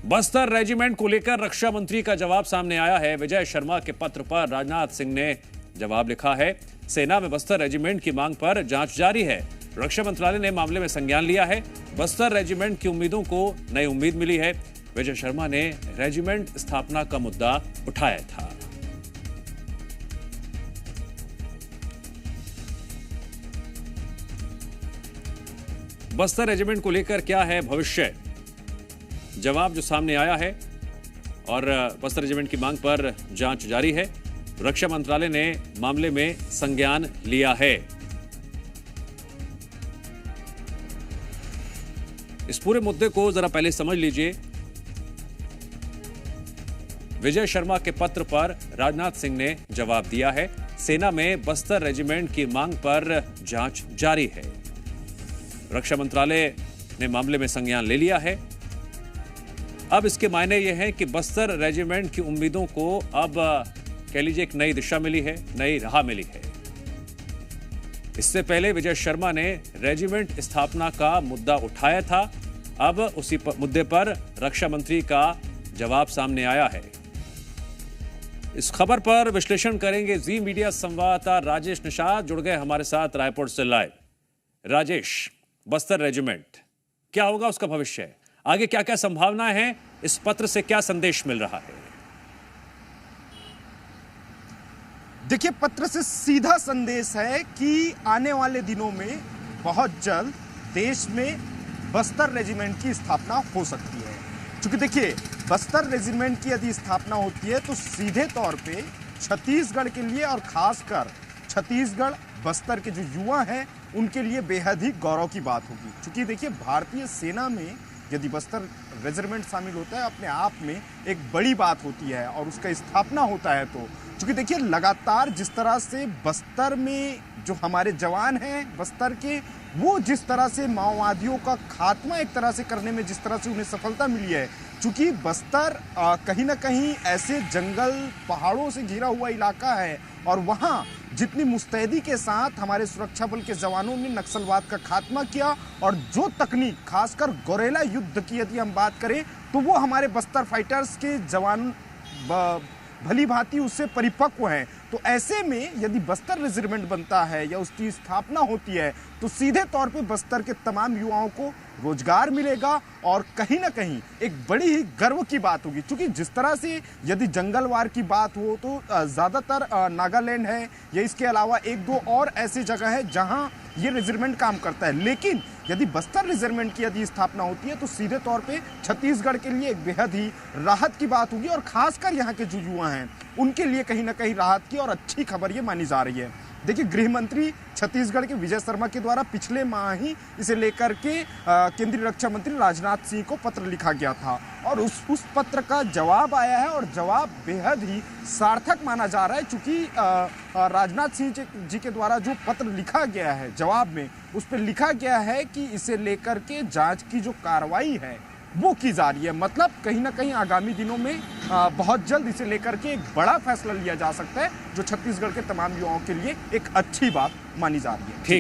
Bastar regiment को लेकर रक्षा मंत्री का जवाब सामने आया है। विजय शर्मा के पत्र पर राजनाथ सिंह ने जवाब लिखा है। सेना में बस्तर रेजिमेंट की मांग पर जांच जारी है। रक्षा मंत्रालय ने मामले में संज्ञान लिया है। बस्तर रेजिमेंट की उम्मीदों को नई उम्मीद मिली है। विजय शर्मा ने रेजिमेंट स्थापना का मुद्दा उठाया था। बस्तर रेजिमेंट को लेकर क्या है भविष्य, जवाब जो सामने आया है और बस्तर रेजिमेंट की मांग पर जांच जारी है। रक्षा मंत्रालय ने मामले में संज्ञान लिया है। इस पूरे मुद्दे को जरा पहले समझ लीजिए। विजय शर्मा के पत्र पर राजनाथ सिंह ने जवाब दिया है। सेना में बस्तर रेजिमेंट की मांग पर जांच जारी है। रक्षा मंत्रालय ने मामले में संज्ञान ले लिया है। अब इसके मायने यह है कि बस्तर रेजिमेंट की उम्मीदों को अब कह लीजिए एक नई दिशा मिली है, नई राह मिली है। इससे पहले विजय शर्मा ने रेजिमेंट स्थापना का मुद्दा उठाया था। अब उसी मुद्दे पर रक्षा मंत्री का जवाब सामने आया है। इस खबर पर विश्लेषण करेंगे जी मीडिया संवाददाता राजेश निषाद, जुड़ गए हमारे साथ रायपुर से लाइव। राजेश, बस्तर रेजिमेंट क्या होगा, उसका भविष्य, आगे क्या क्या संभावनाएं हैं, इस पत्र से क्या संदेश मिल रहा है? देखिए, पत्र से सीधा संदेश है कि आने वाले दिनों में बहुत जल्द देश में बस्तर रेजिमेंट की स्थापना हो सकती है। क्योंकि देखिए, बस्तर रेजिमेंट की यदि स्थापना होती है तो सीधे तौर पे छत्तीसगढ़ के लिए और खासकर छत्तीसगढ़ बस्तर के जो युवा हैं उनके लिए बेहद ही गौरव की बात होगी। क्योंकि देखिए, भारतीय सेना में यदि बस्तर रेजिमेंट शामिल होता है अपने आप में एक बड़ी बात होती है और उसका स्थापना होता है। तो क्योंकि देखिए, लगातार जिस तरह से बस्तर में जो हमारे जवान हैं बस्तर के, वो जिस तरह से माओवादियों का खात्मा एक तरह से करने में जिस तरह से उन्हें सफलता मिली है, क्योंकि बस्तर कहीं ना कहीं ऐसे जंगल पहाड़ों से घिरा हुआ इलाका है और वहाँ जितनी मुस्तैदी के साथ हमारे सुरक्षा बल के जवानों ने नक्सलवाद का खात्मा किया और जो तकनीक खासकर गोरेला युद्ध की यदि हम बात करें तो वो हमारे बस्तर फाइटर्स के जवान भली भांति उससे परिपक्व हैं। तो ऐसे में यदि बस्तर रेजिमेंट बनता है या उसकी स्थापना होती है तो सीधे तौर पे बस्तर के तमाम युवाओं को रोजगार मिलेगा और कहीं ना कहीं एक बड़ी ही गर्व की बात होगी। क्योंकि जिस तरह से यदि जंगलवार की बात हो तो ज़्यादातर नागालैंड है या इसके अलावा एक दो और ऐसी जगह है जहां ये रेजिमेंट काम करता है। लेकिन यदि बस्तर रेजिमेंट की यदि स्थापना होती है तो सीधे तौर पे छत्तीसगढ़ के लिए एक बेहद ही राहत की बात होगी और खासकर यहाँ के जो युवा हैं उनके लिए कहीं ना कहीं राहत की और अच्छी खबर ये मानी जा रही है। देखिए, गृह मंत्री छत्तीसगढ़ के विजय शर्मा के द्वारा पिछले माह ही इसे लेकर के केंद्रीय रक्षा मंत्री राजनाथ सिंह को पत्र लिखा गया था और उस पत्र का जवाब आया है और जवाब बेहद ही सार्थक माना जा रहा है। चूंकि राजनाथ सिंह जी के द्वारा जो पत्र लिखा गया है जवाब में, उस पर लिखा गया है कि इसे लेकर के जांच की जो कार्रवाई है वो की जा रही है। मतलब कहीं ना कहीं आगामी दिनों में बहुत जल्द इसे लेकर के एक बड़ा फैसला लिया जा सकता है जो छत्तीसगढ़ के तमाम युवाओं के लिए एक अच्छी बात मानी जा रही है। ठीक।